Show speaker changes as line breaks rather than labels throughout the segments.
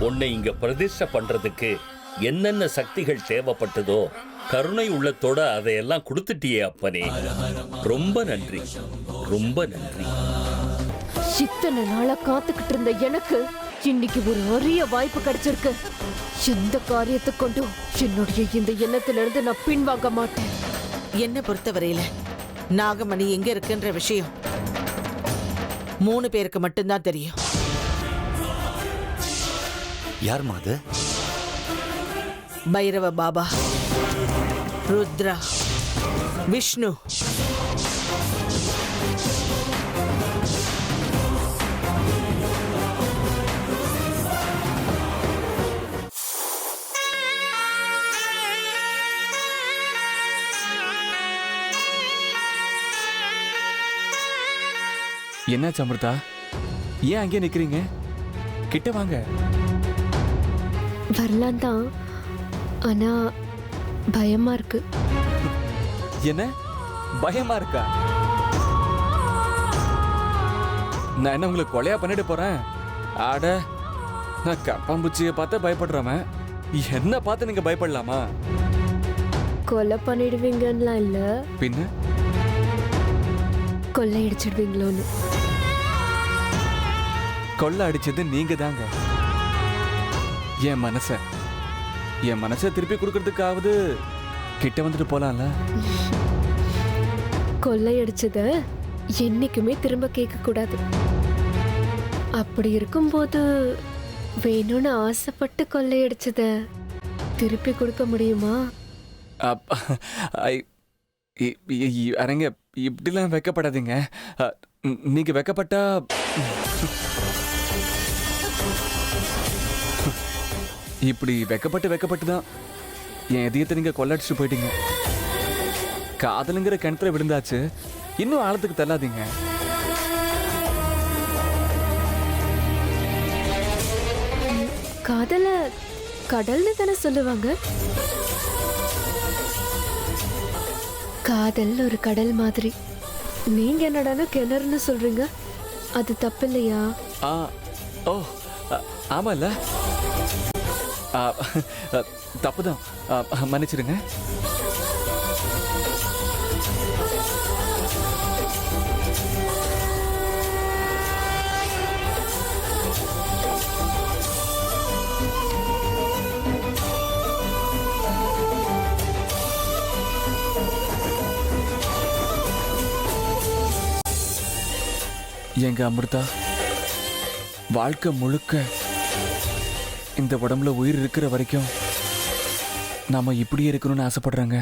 உன்னை இங்க பிரதிஷ்டை பண்றதுக்கு என்னென்ன சக்திகள் தேவைப்பட்டதோ கருணை உள்ளத்தோட அதையெல்லாம் கொடுத்துட்டியே அப்பனே. ரொம்ப நன்றி, ரொம்ப நன்றி.
இத்தனை நாளா காத்துக்கிட்டு இருந்த எனக்கு இன்னைக்கு ஒரு அரிய வாய்ப்பு கிடைச்சிருக்கு. எந்த காரியத்தை கொண்டும் என்னுடைய இந்த எண்ணத்திலிருந்து நான் பின்வாங்க மாட்டேன்.
என்ன பொறுத்தவரையில நாகமணி எங்க இருக்குன்ற விஷயம் 3 பேருக்கு மட்டும்தான் தெரியும்.
யார் மாது?
பைரவ பாபா, ருத்ரா, விஷ்ணு.
என்னாச்சு அமிர்தா? ஏன் அங்கே நிக்கிறீங்க? கிட்ட வாங்க.
வரலாம் தான், ஆனா பயமா இருக்கு.
என்ன பயமா இருக்கா? நான் என்ன உங்களை கொலையா பண்ணிட்டு போறேன்? ஆட, நான் கப்பாம்பூச்சியை பார்த்து பயப்படுறவன். என்ன பார்த்து நீங்க பயப்படலாமா?
கொலை பண்ணிடுவீங்கன்னு இல்ல,
பின்ன
கொள்ளையடிச்சிடுவீங்களோன்னு.
கொள்ளை அடிச்சது நீங்க தாங்க. என் மனசை திருப்பி கொடுக்கறதுக்காவது கிட்ட வந்துட்டு போலாம்ல.
கொள்ளையடிச்சத என்னைக்குமே திரும்ப கேட்க கூடாது. அப்படி இருக்கும்போது வேணும்னு ஆசைப்பட்டு கொள்ளையடிச்சத திருப்பி கொடுக்க முடியுமா?
அரங்க, இப்படிலாம் வெக்கப்படாதீங்க. நீங்க வெக்கப்பட்டா இப்படி வெக்கப்பட்டு தான் என் இதயத்தை நீங்க கொள்ளடிச்சுட்டு போயிட்டீங்க. காதலுங்கிற கிணத்துல விழுந்தாச்சு, இன்னும் ஆழத்துக்கு தள்ளாதீங்க.
காதல கடல்னு தானே சொல்லுவாங்க. காதல் ஒரு கடல் மாதிரி. நீங்க என்னடானா கிணறுன்னு சொல்றீங்க, அது தப்பு இல்லையா?
ஓ ஆமால, தப்புதான், மன்னிச்சிடுங்க. எங்க அமிர்தா, வாழ்க்கை முழுக்க இந்த உடம்புல உயிர் இருக்கிற வரைக்கும் நாம இப்படியே இருக்கணும்னு ஆசைப்படுறாங்க.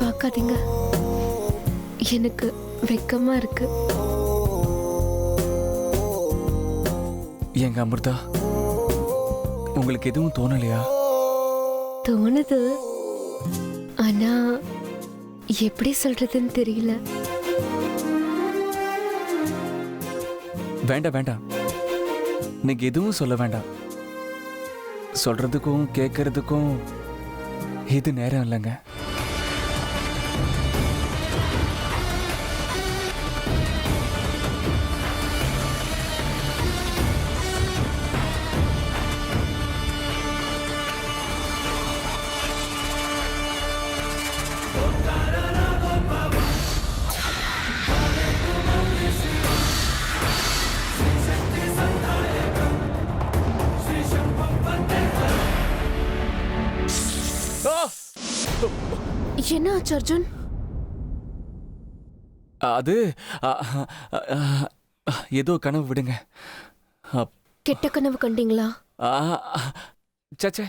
பார்க்காதீங்க, எனக்கு வெக்கமா இருக்கு.
எங்க அமிர்தா, உங்களுக்கு எதுவும் தோணலையா?
தோணுது, ஆனா எப்படி சொல்றதுன்னு தெரியல.
வேண்டாம் வேண்டாம், நீங்க எதுவும் சொல்ல வேண்டாம். சொல்றதுக்கும் கேட்கறதுக்கும் இது நேரம் இல்லைங்க.
என்ன ஆச்சு அர்ஜுன்?
அது ஏதோ கனவு விடுங்க.
கெட்ட கனவு கண்டீங்களா?
சச்சே,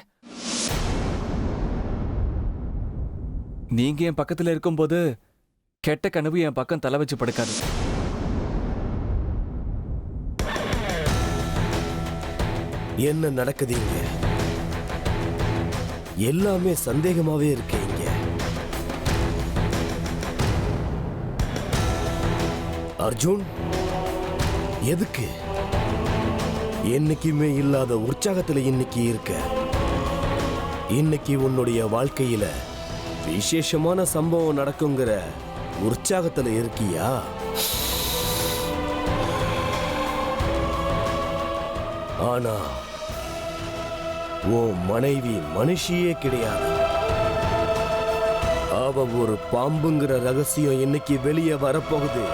நீங்க என் பக்கத்துல இருக்கும்போது கெட்ட கனவு என் பக்கம் தலை வச்சு படுக்காது.
என்ன நடக்குது இங்க? எல்லாமே சந்தேகமாவே இருக்கு இங்க. அர்ஜுன், எதுக்கு? என்னைக்குமே இல்லாத உற்சாகத்துல இன்னைக்கு இருக்க. இன்னைக்கு உன்னுடைய வாழ்க்கையில விசேஷமான சம்பவம் நடக்குங்கிற உற்சாகத்துல இருக்கியா? ஆனா உன் மனைவி மனுஷியே கிடையாது. அவ ஒரு பாம்புங்கிற ரகசியம் இன்னைக்கு வெளியே வரப்போகுது.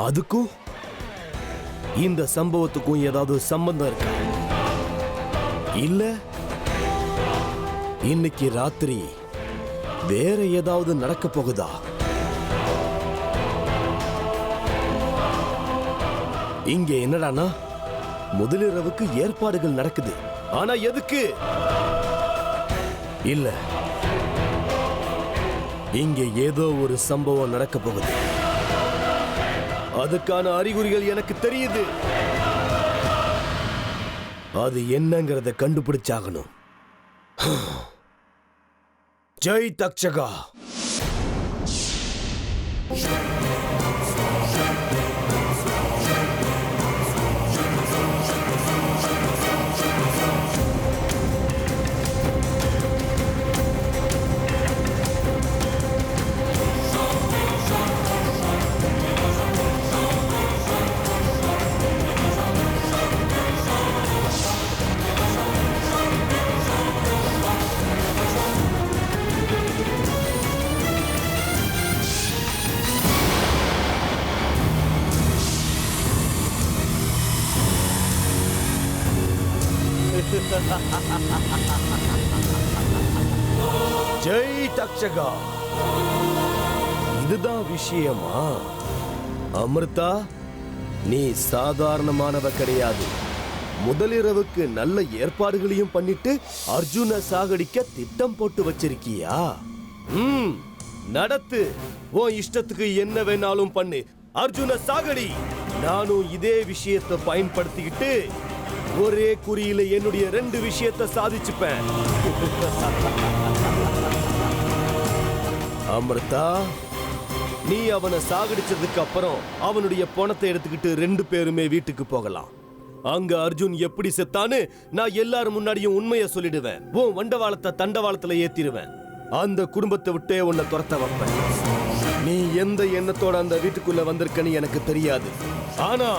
அதுக்கும் இந்த சம்பவத்துக்கும் ஏதாவது சம்பந்தம் இருக்கா? இல்ல இன்னைக்கு ராத்திரி வேற ஏதாவது நடக்க போகுதா? இங்க என்னடானா முதலிரவுக்கு ஏற்பாடுகள் நடக்குது. ஆனா எதுக்கு? இல்ல, இங்க ஏதோ ஒரு சம்பவம் நடக்க போகுது. அதுக்கான அறிகுறிகள் எனக்கு தெரியுது. அது என்னங்கறத கண்டுபிடிச்சாகணும். ஜெய் தக்ஷகா. ஜெய் தக்ஷகா. இதுதான் விஷயமா? அமிர்தா, நீ சாதாரணமானவ கிடையாது. முதலிரவுக்கு நல்ல ஏற்பாடுகளையும் பண்ணிட்டு அர்ஜுன சாகடிக்க திட்டம் போட்டு வச்சிருக்கியா? நடத்து. உன் இஷ்டத்துக்கு என்ன வேணாலும் பண்ணு. அர்ஜுன சாகடி. நானும் இதே விஷயத்தை பயன்படுத்திக்கிட்டு ஒரே குறியில என்னுடைய 2 விஷயத்தை சாதிச்சுப்பேன். அமிர்தா, நீ அவனை சாகடிச்சதுக்கு அப்புறம் அவனுடைய பணத்தை எடுத்துக்கிட்டு 2 பேருமே வீட்டுக்கு போகலாம். அங்க அர்ஜுன் எப்படி செத்தான்னு நான் எல்லாரும் முன்னாடியும் உண்மையை சொல்லிடுவேன். உன் வண்டவாளத்தை தண்டவாளத்துல ஏத்திடுவேன். அந்த குடும்பத்தை விட்டே உன்னை துரத்த வைப்பேன். நீ எந்த எண்ணத்தோட அந்த வீட்டுக்குள்ள வந்திருக்கன்னு எனக்கு தெரியாது. ஆனா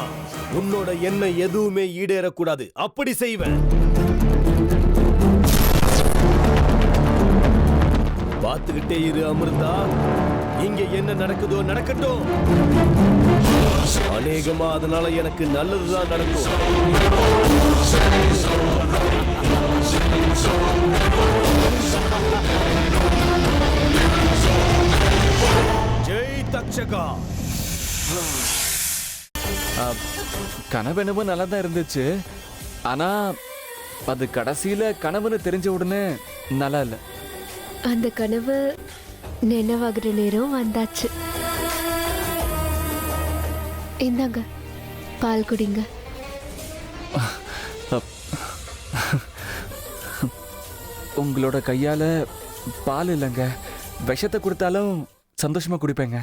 உன்னோட எண்ணம் எதுவுமே ஈடேறக்கூடாது. அப்படி செய்வேன். பார்த்துக்கிட்டே இரு அமிர்தா. இங்க என்ன நடக்குதோ நடக்கட்டும். அநேகமா அதனால எனக்கு நல்லதுதான் நடக்கும். ஜெய் தக்ஷகா.
கனவு என்னமோ நல்லா தான் இருந்துச்சு. ஆனா அது கடைசியில கனவுன்னு தெரிஞ்ச உடனே நல்லா இல்ல.
அந்த கனவு நினைவாகிற நேரம் வந்தாச்சு. இந்தாங்க, பால் குடிங்க.
உங்களோட கையால பால் இல்லைங்க, விஷத்தை கொடுத்தாலும் சந்தோஷமா குடிப்பேங்க.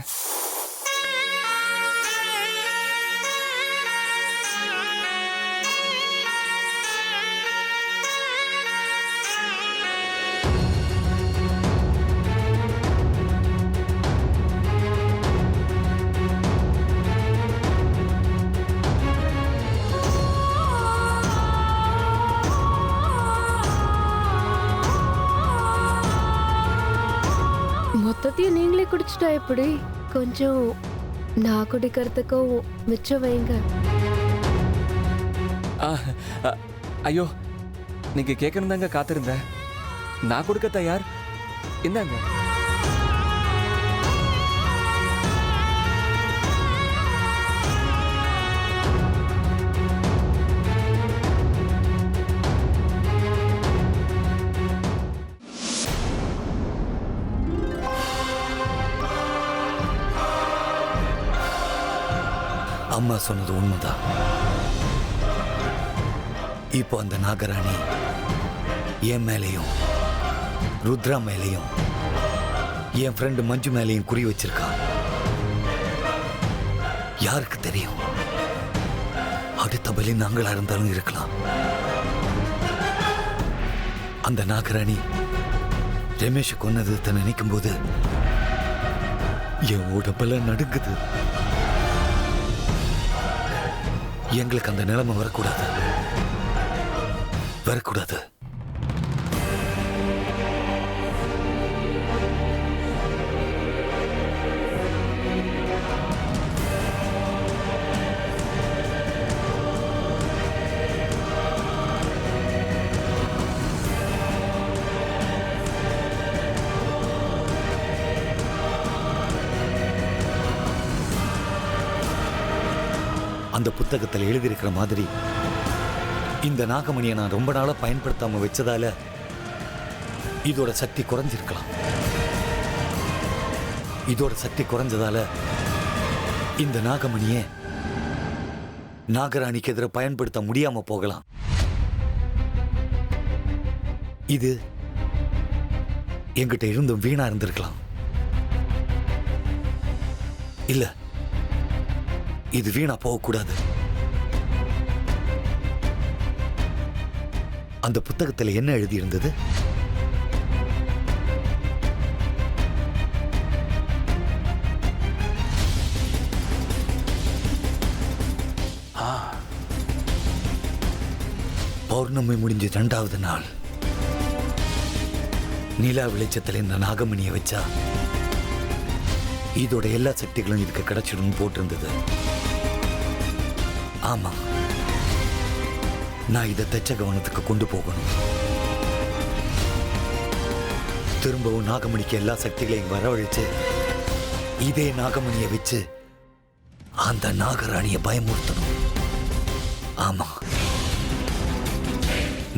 மொத்தத்தையும் நீங்களே குடிச்சிட்டா எப்படி? கொஞ்சம் நான் குடிக்கிறதுக்கும் மிச்சம் வைங்க.
ஆ, அ, ஐயோ நீங்க கேட்கணும் தாங்க காத்திருந்தேன். நான் கொடுக்க தயார். இந்தாங்க.
அம்மா சொன்னது உண்மைதான். இப்போ அந்த நாகராணி என் மேலேயும் ருத்ரா மேலேயும் என் ஃப்ரெண்டு மஞ்சு மேலேயும் குறி வச்சிருக்கா. யாருக்கு தெரியும், அடுத்த பலி நாங்களா இருந்தாலும் இருக்கலாம். அந்த நாகராணி ரமேஷ் கொன்னது நினைக்கும் போது என் உடம்பெல்லாம் நடுங்குது. எங்களுக்கு அந்த நிலைமை வரக்கூடாது. அந்த புத்தகத்தில் எழுதியிருக்கிற மாதிரி இந்த நாகமணியை நான் ரொம்ப நாளா பயன்படுத்தாம வச்சதால இதோட சக்தி குறைஞ்சிருக்கலாம். இதோட சக்தி குறைஞ்சதால இந்த நாகமணியை நாகராணிக்கு எதிர பயன்படுத்த முடியாம போகலாம். இது என்கிட்ட இருந்தும் வீணா இருந்திருக்கலாம். இல்ல, இது வீணா போகக்கூடாது. அந்த புத்தகத்துல என்ன எழுதி இருந்தது? பௌர்ணமி முடிஞ்ச 2வது நாள் நிலா வெளிச்சத்துல இந்த நாகமணியை வச்சா இதோட எல்லா சக்திகளும் இதுக்கு கிடைச்சிடும் போட்டிருந்தது. ஆமா, நான் இதை தச்ச கவனத்துக்கு கொண்டு போகணும். திரும்பவும் நாகமணிக்கு எல்லா சக்திகளையும் வரவழைச்சு இதே நாகமணியை வச்சு அந்த நாகராணியை பயமுறுத்தணும். ஆமா,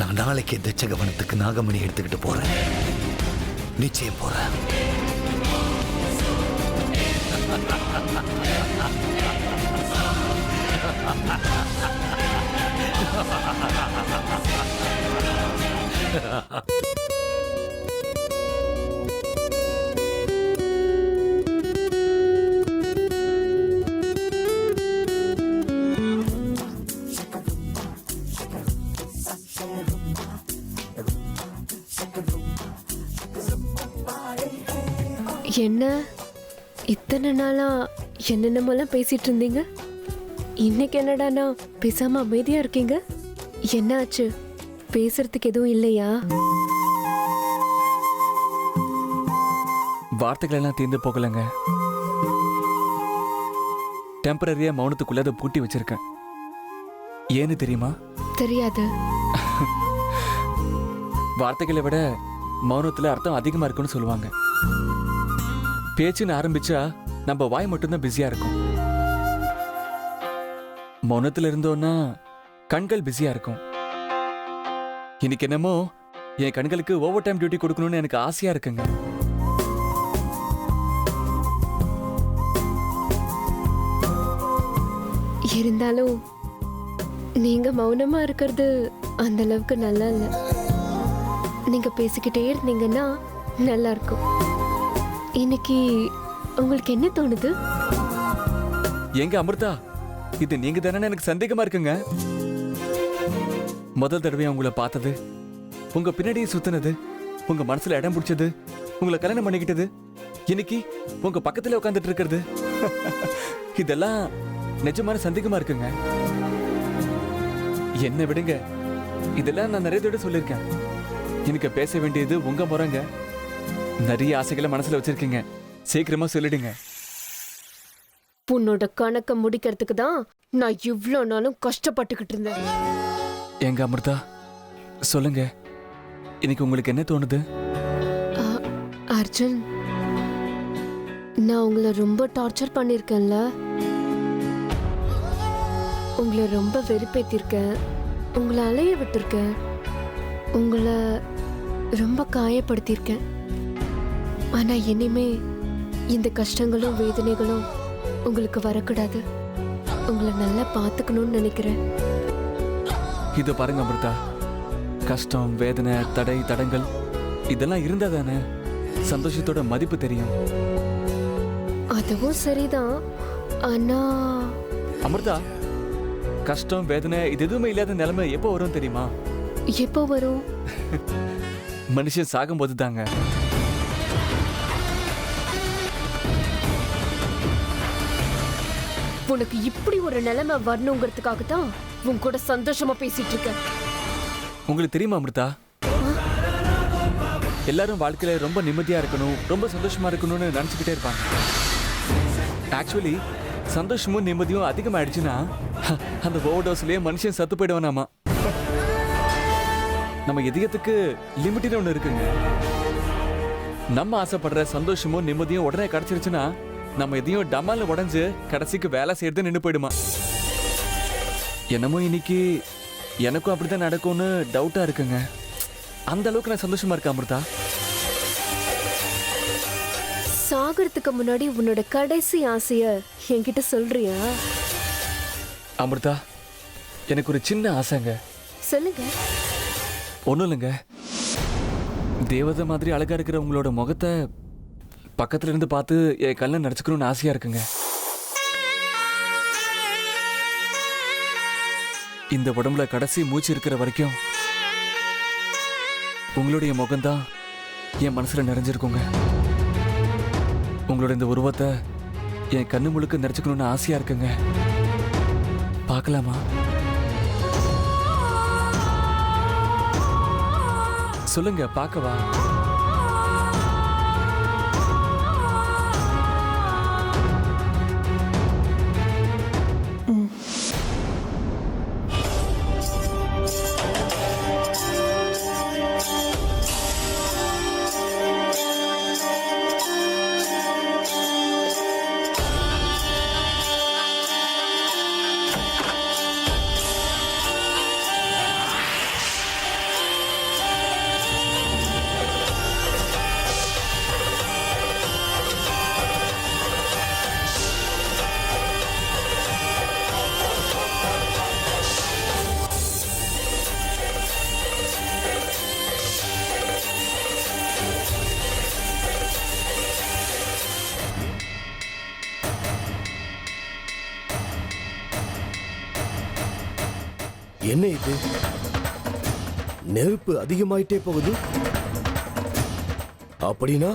நான் நாளைக்கு தச்ச கவனத்துக்கு நாகமணி எடுத்துக்கிட்டு போறேன். நிச்சயம் போறேன்.
என்ன இத்தனை நாளா என்னென்னமோலாம் பேசிட்டு இருந்தீங்க? இன்னைக்கு என்னடானா பேசாம அமைதியா இருக்கீங்க? என்ன ஆச்சு? பேசுறதுக்கு எதுவும் இல்லையா?
வார்த்தைகள் எல்லாம் தீர்ந்து போகலங்க. டெம்பரரியா மௌனத்துக்குள்ள அதை பூட்டி வச்சிருக்கேன். ஏன்னு தெரியுமா?
தெரியாது.
வார்த்தைகளை விட மௌனத்துல அர்த்தம் அதிகமா இருக்குன்னு சொல்லுவாங்க. பேச்சுன்னு ஆரம்பிச்சா நம்ம வாய் மட்டும்தான் பிஸியா இருக்கும். மௌனத்துல இருந்தோம்னா கண்கள் பிஸியா இருக்கும். இன்னைக்கு என்னமோ என் கண்களுக்கு ஓவர் டைம் டியூட்டி கொடுக்கணும்னு எனக்கு ஆசையா இருக்குங்க.
இருந்தாலும் நீங்க மௌனமா இருக்கிறது அந்த அளவுக்கு நல்லா இல்ல. நீங்க பேசிக்கிட்டே இருந்தீங்கன்னா நல்லா இருக்கும். இன்னைக்கு உங்களுக்கு என்ன தோணுது?
எங்க அமிர்தா, இது நீங்க தானே எனக்கு சந்தேகமா இருக்குங்க. முதல் தடவையா உங்களை பார்த்தது, உங்க பின்னாடியே சுத்தினது, உங்க மனசுல இடம் பிடிச்சது, உங்களை கல்யாணம் பண்ணிக்கிட்டது, இன்னைக்கு உங்க பக்கத்துல உட்காந்துட்டு இருக்கிறது, இதெல்லாம் நிஜமான சந்தேகமா இருக்குங்க. என்ன விடுங்க, இதெல்லாம் நான் நிறைய தடவை சொல்லியிருக்கேன். எனக்கு பேச வேண்டியது உங்க முறைங்க. நிறைய ஆசைகளை மனசுல வச்சிருக்கீங்க, சீக்கிரமா சொல்லிடுங்க.
உன்னோட கணக்க முடிக்கிறதுக்கு தான் நான் இவ்ளோ நாளும் கஷ்டப்பட்டுக்கிட்டு இருந்தேன்.
எங்க அமிர்தா, சொல்லுங்க, இன்னைக்கு உங்களுக்கு என்ன தோணுது?
அர்ஜுன், நான் உங்களை ரொம்ப டார்ச்சர் பண்ணிருக்கேன்ல, உங்களை ரொம்ப வெறுப்பேத்திருக்கேன், உங்களை அலைய விட்டுருக்கேன், உங்களை ரொம்ப காயப்படுத்தியிருக்கேன். ஆனா இனிமே இந்த கஷ்டங்களும் வேதனைகளும் உங்களுக்கு வரக்கூடாது. உங்களை நல்லா பார்த்துக்கணும்னு நினைக்கிறேன்.
இதை பாருங்க அமிர்தா, கஷ்டம், வேதனை, தடை, தடங்கள் இதெல்லாம் இருந்தா தானே சந்தோஷத்தோட மதிப்பு தெரியும்.
அதுவும் சரிதான். ஆனா
அமிர்தா, கஷ்டம், வேதனை இது எதுவுமே இல்லாத நிலைமை எப்போ வரும் தெரியுமா?
எப்போ வரும்?
மனுஷன் சாகும்போது தாங்க.
உனக்கு இப்படி ஒரு நிலைமை வரணுங்கிறதுக்காக தான் உன் கூட சந்தோஷமா பேசிட்டு இருக்கேன்.
உங்களுக்கு தெரியுமா அமிர்தா, எல்லாரும் வாழ்க்கையில ரொம்ப நிம்மதியா இருக்கணும், ரொம்ப சந்தோஷமா இருக்கணும்னு நினைச்சுக்கிட்டே இருப்பாங்க. ஆக்சுவலி சந்தோஷமும் நிம்மதியும் அதிகமாயிடுச்சுன்னா அந்த ஓவர்டோஸ்லயே மனுஷன் சத்து போயிடுவானாமா. நம்ம இதயத்துக்கு லிமிட்னு ஒண்ணு இருக்குங்க. நம்ம ஆசைப்படுற சந்தோஷமும் நிம்மதியும் உடனே கிடைச்சிருச்சுன்னா நம்ம எதையும் டமால உடஞ்சு கடைசிக்கு வேலை செய்யறது நின்று போயிடுமா. என்னமோ இன்னைக்கு எனக்கும் அப்படித்தான் நடக்கும்னு டவுட்டா இருக்குங்க. அந்த அளவுக்கு நான் சந்தோஷமா இருக்கேன் அமிர்தா.
சாகறதுக்கு முன்னாடி உன்னோட கடைசி ஆசைய என்கிட்ட சொல்றியா?
அமிர்தா, எனக்கு ஒரு சின்ன ஆசைங்க.
சொல்லுங்க.
ஒன்றும் இல்லைங்க, தேவதை மாதிரி அழகா இருக்கிற உங்களோட முகத்தை பக்கத்துல இருந்து பார்த்து என் கல்ல நடிச்சுக்கணும்னு ஆசையா இருக்குங்க. இந்த உடம்புல கடைசி மூச்சு இருக்கிற வரைக்கும் உங்களுடைய முகம்தான் என் மனசுல நிறைஞ்சிருக்குங்க. உங்களோட இந்த உருவத்தை என் கண்ணு முழுக்க நிறைச்சுக்கணும்னு ஆசையா இருக்குங்க. பார்க்கலாமா? சொல்லுங்க, பார்க்கவா?
என்ன இது? நெருப்பு அதிகமாயிட்டே போகுது. அப்படின்னா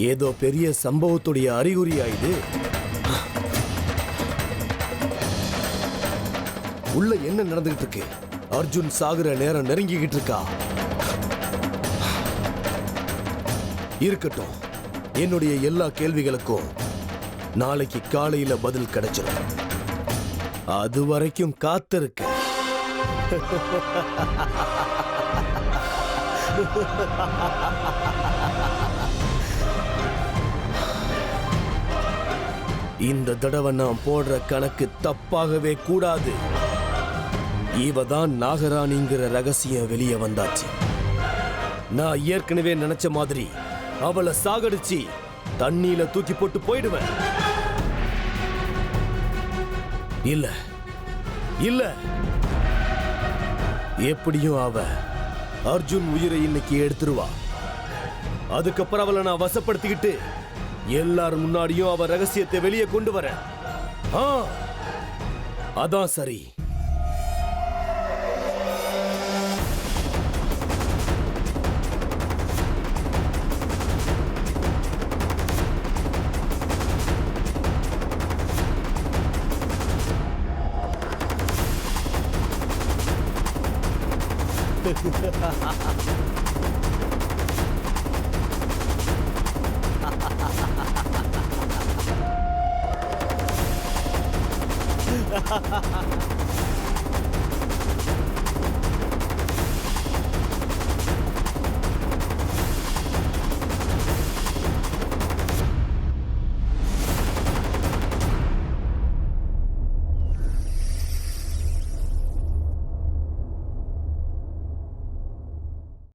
ஏதோ பெரிய சம்பவத்துடைய அறிகுறியா இது? உள்ள என்ன நடந்துகிட்டு இருக்கு? அர்ஜுன் சாகுற நேரம் நெருங்கிக்கிட்டு இருக்கா? இருக்கட்டும், என்னுடைய எல்லா கேள்விகளுக்கும் நாளைக்கு காலையில பதில் கிடைச்சிடும். அது வரைக்கும் காத்திருக்க. இந்த தடவை நான் போடுற கணக்கு தப்பாகவே கூடாது. இவதான் நாகராணிங்கிற ரகசியம் வெளியே வந்தாச்சு. நான் ஏற்கனவே நினைச்ச மாதிரி அவளை சாகடிச்சு தண்ணியில தூக்கி போட்டு போயிடுவேன். இல்ல இல்ல, எப்படியும் அவ அர்ஜுன் உயிரை இன்னைக்கு எடுத்துருவா. அதுக்கப்புறம் அவளை நான் வசப்படுத்திக்கிட்டு எல்லாரும் முன்னாடியும் அவ ரகசியத்தை வெளியே கொண்டு வரேன். அதான் சரி. ha ha